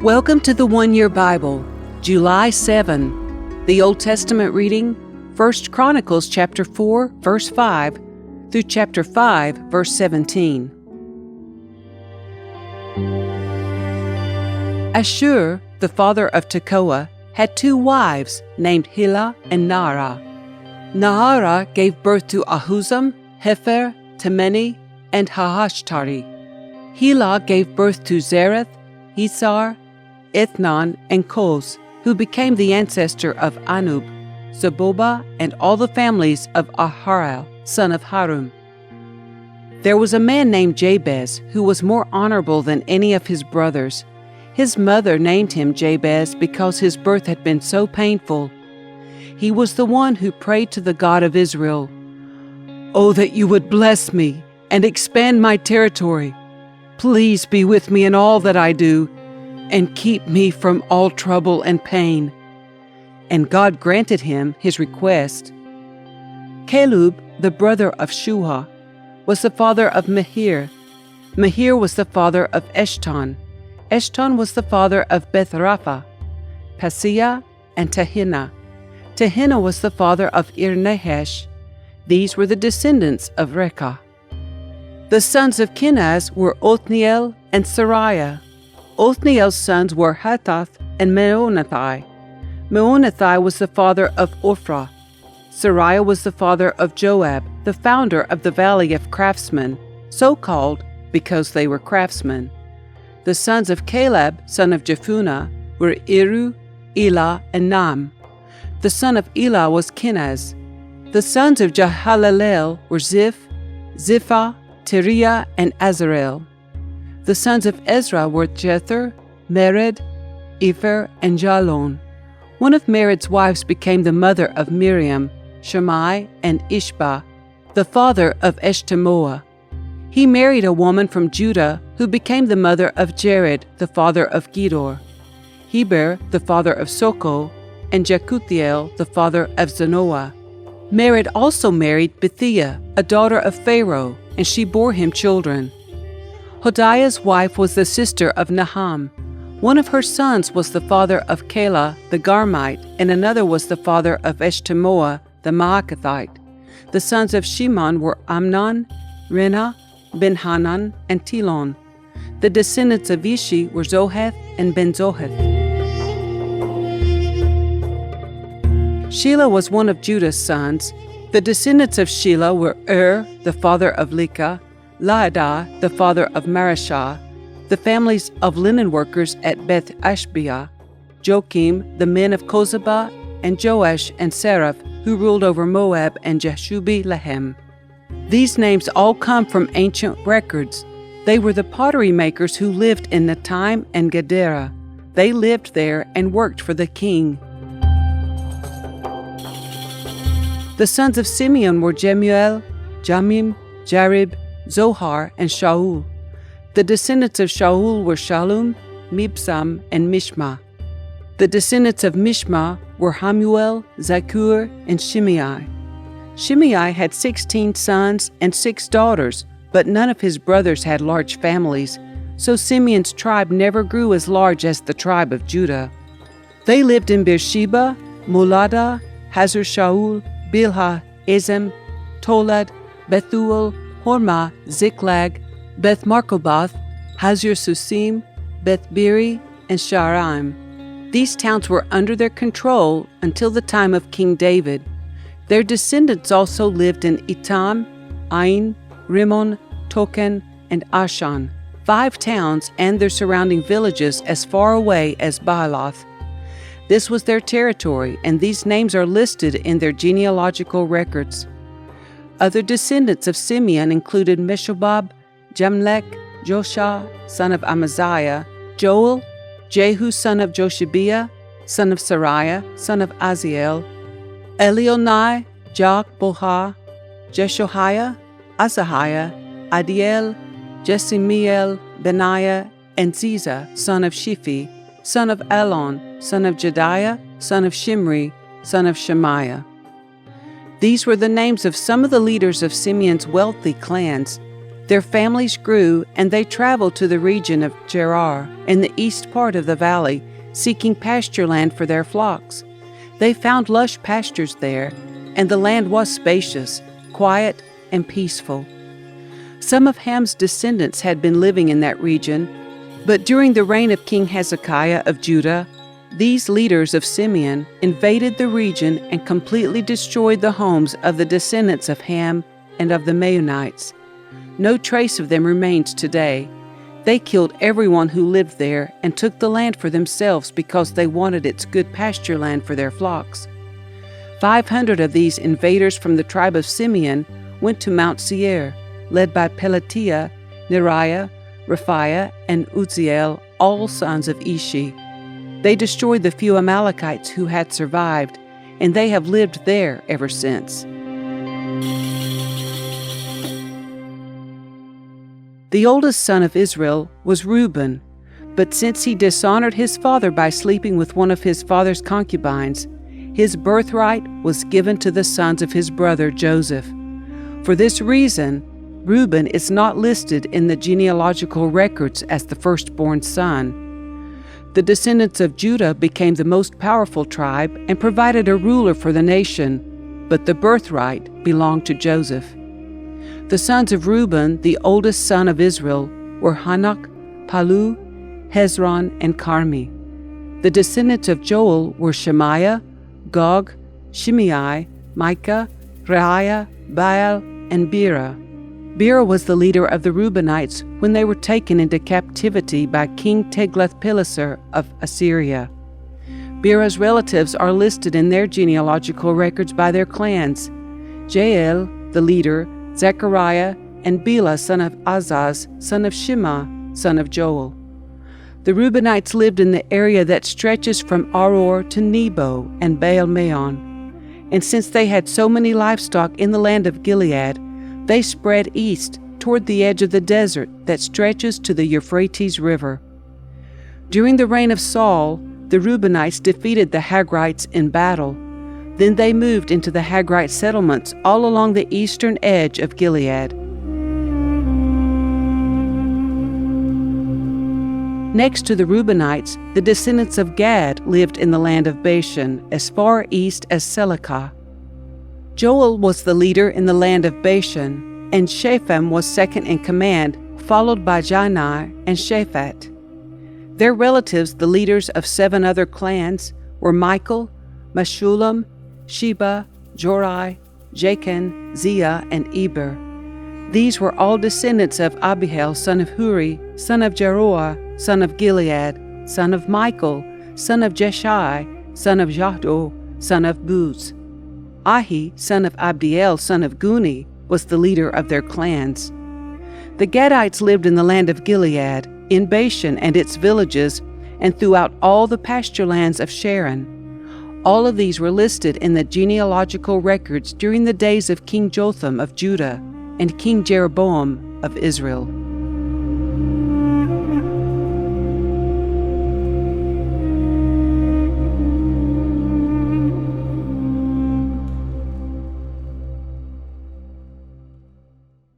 Welcome to the One Year Bible, July 7. The Old Testament reading, 1 Chronicles chapter 4, verse 5 through chapter 5, verse 17. Ashur, the father of Tekoa, had two wives named Hilah and Naarah. Naarah gave birth to Ahuzam, Hefer, Temeni, and Hahashtari. Hilah gave birth to Zereth, Esar, Ethnan, and Koz, who became the ancestor of Anub, Zeboba, and all the families of Aharal, son of Harum. There was a man named Jabez who was more honorable than any of his brothers. His mother named him Jabez because his birth had been so painful. He was the one who prayed to the God of Israel, "Oh, that you would bless me and expand my territory. Please be with me in all that I do, and keep me from all trouble and pain." And God granted him his request. Caleb, the brother of Shuah, was the father of Mehir. Mehir was the father of Eshton. Eshton was the father of Bethrapha, Paseah, and Tehinnah. Tehinnah was the father of Ir-Nahash. These were the descendants of Rekah. The sons of Kenaz were Othniel and Sariah. Othniel's sons were Hathath and Meonathai. Meonathai was the father of Ophrah. Sariah was the father of Joab, the founder of the Valley of Craftsmen, so called because they were craftsmen. The sons of Caleb, son of Jephunneh, were Iru, Elah, and Nam. The son of Elah was Kenaz. The sons of Jehalalel were Ziph, Ziphah, Teriah, and Azarel. The sons of Ezra were Jether, Mered, Epher, and Jalon. One of Mered's wives became the mother of Miriam, Shammai, and Ishbah, the father of Eshtemoa. He married a woman from Judah who became the mother of Jared, the father of Gedor, Heber, the father of Soko, and Jekuthiel, the father of Zanoah. Mered also married Bethiah, a daughter of Pharaoh, and she bore him children. Hodiah's wife was the sister of Naham. One of her sons was the father of Keilah the Garmite, and another was the father of Eshtemoa the Maakathite. The sons of Shimon were Amnon, Rena, Ben-Hanan, and Tilon. The descendants of Ishi were Zoheth and Ben-Zoheth. Shelah was one of Judah's sons. The descendants of Shelah were the father of Lekah, Laadah, the father of Marashah, the families of linen workers at Beth Ashbea, Joachim, the men of Kozebah, and Joash and Seraph, who ruled over Moab and Jashubi-Lehem. These names all come from ancient records. They were the pottery makers who lived in Netaim and Gedera. They lived there and worked for the king. The sons of Simeon were Jemuel, Jamim, Jarib, Zohar, and Shaul. The descendants of Shaul were Shallum, Mibsam, and Mishma. The descendants of Mishma were Hamuel, Zakur, and Shimei. Shimei had 16 sons and 6 daughters, but none of his brothers had large families, so Simeon's tribe never grew as large as the tribe of Judah. They lived in Beersheba, Molada, Hazar Shaul, Bilhah, Ezem, Tolad, Bethuel, Hormah, Ziklag, Beth Markobath, Hazar Susim, Beth Biri, and Sharaim. These towns were under their control until the time of King David. Their descendants also lived in Etam, Ain, Rimmon, Token, and Ashan, 5 towns and their surrounding villages as far away as Baalath. This was their territory, and these names are listed in their genealogical records. Other descendants of Simeon included Meshobab, Jamlech, Joshua, son of Amaziah, Joel, Jehu, son of Joshibiah, son of Sariah, son of Aziel, Elionai, Boha, Jeshoiah, Asahiah, Adiel, Jesimiel, Benaiah, and Ziza, son of Shiphi, son of Elon, son of Jediah, son of Shimri, son of Shemaiah. These were the names of some of the leaders of Simeon's wealthy clans. Their families grew, and they traveled to the region of Gerar in the east part of the valley, seeking pasture land for their flocks. They found lush pastures there, and the land was spacious, quiet, and peaceful. Some of Ham's descendants had been living in that region, but during the reign of King Hezekiah of Judah, these leaders of Simeon invaded the region and completely destroyed the homes of the descendants of Ham and of the Maonites. No trace of them remains today. They killed everyone who lived there and took the land for themselves because they wanted its good pasture land for their flocks. 500 of these invaders from the tribe of Simeon went to Mount Seir, led by Pelatiah, Neriah, Rephaiah, and Uzziel, all sons of Ishi. They destroyed the few Amalekites who had survived, and they have lived there ever since. The oldest son of Israel was Reuben, but since he dishonored his father by sleeping with one of his father's concubines, his birthright was given to the sons of his brother Joseph. For this reason, Reuben is not listed in the genealogical records as the firstborn son. The descendants of Judah became the most powerful tribe and provided a ruler for the nation, but the birthright belonged to Joseph. The sons of Reuben, the oldest son of Israel, were Hanok, Palu, Hezron, and Carmi. The descendants of Joel were Shemaiah, Gog, Shimei, Micah, Reaiah, Baal, and Bera. Bera was the leader of the Reubenites when they were taken into captivity by King Tiglath-Pileser of Assyria. Bera's relatives are listed in their genealogical records by their clans: Jael, the leader, Zechariah, and Bela, son of Azaz, son of Shema, son of Joel. The Reubenites lived in the area that stretches from Aror to Nebo and Baal-Meon. And since they had so many livestock in the land of Gilead, they spread east toward the edge of the desert that stretches to the Euphrates River. During the reign of Saul, the Reubenites defeated the Hagrites in battle. Then they moved into the Hagrite settlements all along the eastern edge of Gilead. Next to the Reubenites, the descendants of Gad lived in the land of Bashan, as far east as Selecah. Joel was the leader in the land of Bashan, and Shepham was second in command, followed by Jaanai and Shaphat. Their relatives, the leaders of 7 other clans, were Michael, Meshullam, Sheba, Jorai, Jachin, Zia, and Eber. These were all descendants of Abihail, son of Huri, son of Jeroah, son of Gilead, son of Michael, son of Jeshai, son of Jahdo, son of Buz. Ahi, son of Abdiel, son of Guni, was the leader of their clans. The Gadites lived in the land of Gilead, in Bashan and its villages, and throughout all the pasture lands of Sharon. All of these were listed in the genealogical records during the days of King Jotham of Judah and King Jeroboam of Israel.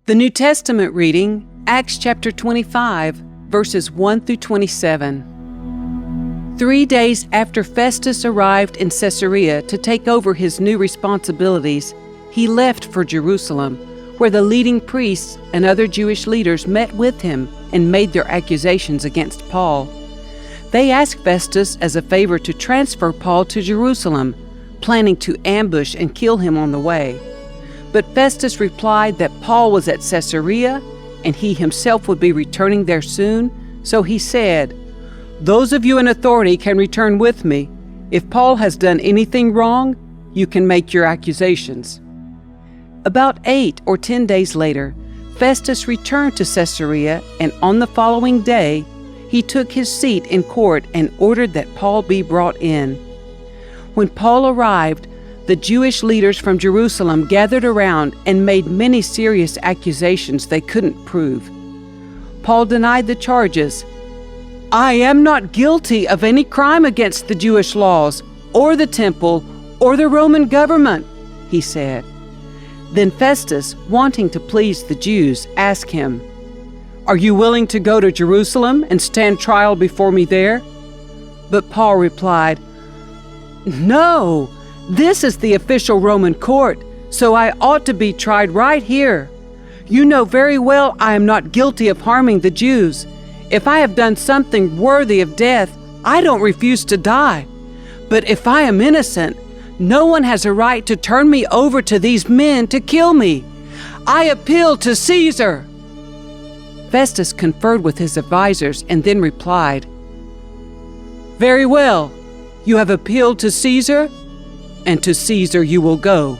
The New Testament reading, Acts chapter 25, verses 1 through 27. 3 days after Festus arrived in Caesarea to take over his new responsibilities, he left for Jerusalem, where the leading priests and other Jewish leaders met with him and made their accusations against Paul. They asked Festus as a favor to transfer Paul to Jerusalem, planning to ambush and kill him on the way. But Festus replied that Paul was at Caesarea and he himself would be returning there soon, so he said, "Those of you in authority can return with me. If Paul has done anything wrong, you can make your accusations." About 8 or 10 days later, Festus returned to Caesarea, and on the following day, he took his seat in court and ordered that Paul be brought in. When Paul arrived, the Jewish leaders from Jerusalem gathered around and made many serious accusations they couldn't prove. Paul denied the charges. "I am not guilty of any crime against the Jewish laws, or the temple, or the Roman government," he said. Then Festus, wanting to please the Jews, asked him, "Are you willing to go to Jerusalem and stand trial before me there?" But Paul replied, "No, this is the official Roman court, so I ought to be tried right here. You know very well I am not guilty of harming the Jews. If I have done something worthy of death, I don't refuse to die. But if I am innocent, no one has a right to turn me over to these men to kill me. I appeal to Caesar." Festus conferred with his advisors and then replied, "Very well, you have appealed to Caesar, and to Caesar you will go."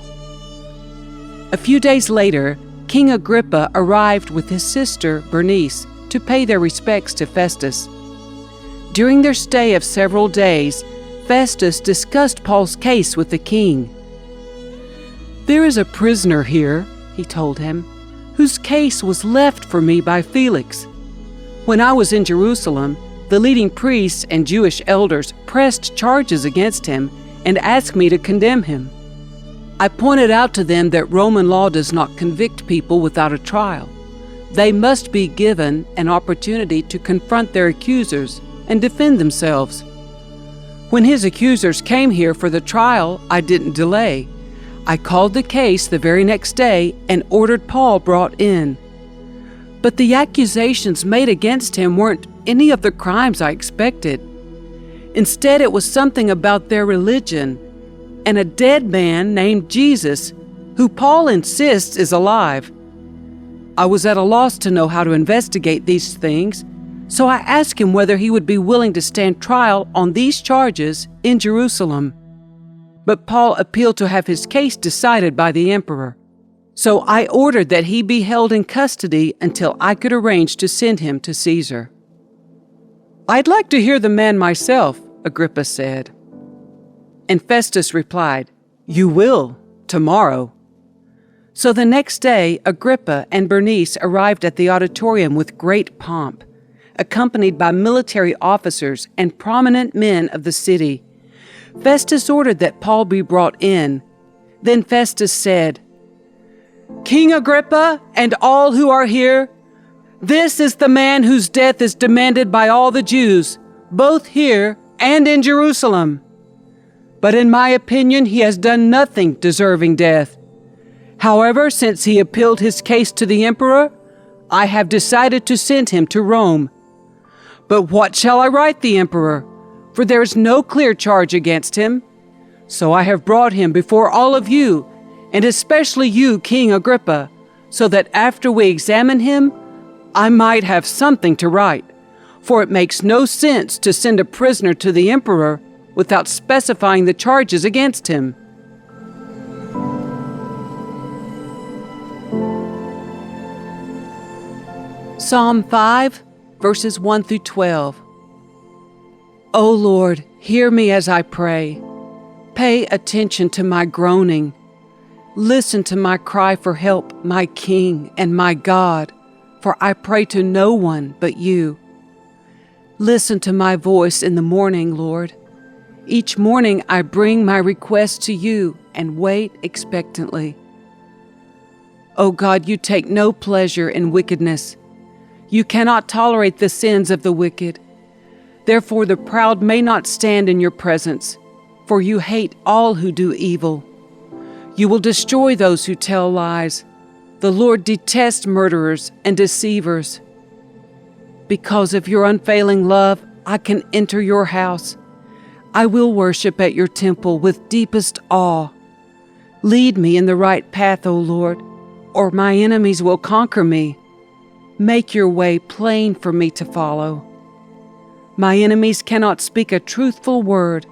A few days later, King Agrippa arrived with his sister Bernice to pay their respects to Festus. During their stay of several days, Festus discussed Paul's case with the king. "There is a prisoner here," he told him, "whose case was left for me by Felix. When I was in Jerusalem, the leading priests and Jewish elders pressed charges against him and asked me to condemn him. I pointed out to them that Roman law does not convict people without a trial. They must be given an opportunity to confront their accusers and defend themselves. When his accusers came here for the trial, I didn't delay. I called the case the very next day and ordered Paul brought in. But the accusations made against him weren't any of the crimes I expected. Instead, it was something about their religion and a dead man named Jesus, who Paul insists is alive. I was at a loss to know how to investigate these things, so I asked him whether he would be willing to stand trial on these charges in Jerusalem. But Paul appealed to have his case decided by the emperor. So I ordered that he be held in custody until I could arrange to send him to Caesar." "I'd like to hear the man myself," Agrippa said. And Festus replied, "You will, tomorrow." So the next day, Agrippa and Bernice arrived at the auditorium with great pomp, accompanied by military officers and prominent men of the city. Festus ordered that Paul be brought in. Then Festus said, "King Agrippa and all who are here, this is the man whose death is demanded by all the Jews, both here and in Jerusalem. But in my opinion, he has done nothing deserving death. However, since he appealed his case to the emperor, I have decided to send him to Rome. But what shall I write the emperor? For there is no clear charge against him. So I have brought him before all of you, and especially you, King Agrippa, so that after we examine him, I might have something to write. For it makes no sense to send a prisoner to the emperor without specifying the charges against him." Psalm 5, verses 1 through 12. O Lord, hear me as I pray. Pay attention to my groaning. Listen to my cry for help, my King and my God, for I pray to no one but you. Listen to my voice in the morning, Lord. Each morning I bring my request to you and wait expectantly. O God, you take no pleasure in wickedness. You cannot tolerate the sins of the wicked. Therefore the proud may not stand in your presence, for you hate all who do evil. You will destroy those who tell lies. The Lord detests murderers and deceivers. Because of your unfailing love, I can enter your house. I will worship at your temple with deepest awe. Lead me in the right path, O Lord, or my enemies will conquer me. Make your way plain for me to follow. My enemies cannot speak a truthful word.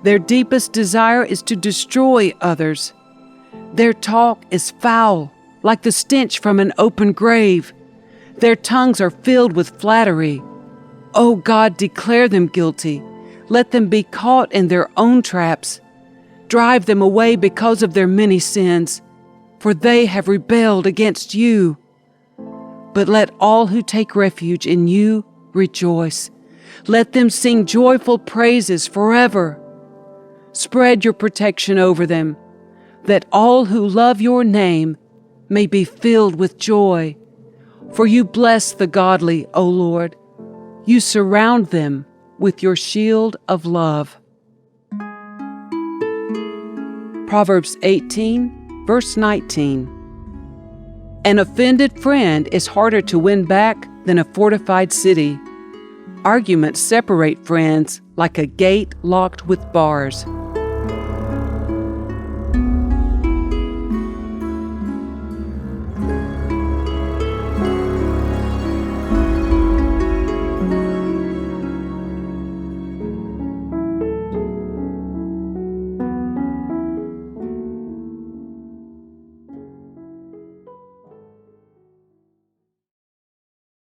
Their deepest desire is to destroy others. Their talk is foul, like the stench from an open grave. Their tongues are filled with flattery. O God, declare them guilty. Let them be caught in their own traps. Drive them away because of their many sins, for they have rebelled against you. But let all who take refuge in you rejoice. Let them sing joyful praises forever. Spread your protection over them. that all who love your name may be filled with joy. For you bless the godly, O Lord. You surround them with your shield of love. Proverbs 18, verse 19. An offended friend is harder to win back than a fortified city. Arguments separate friends like a gate locked with bars.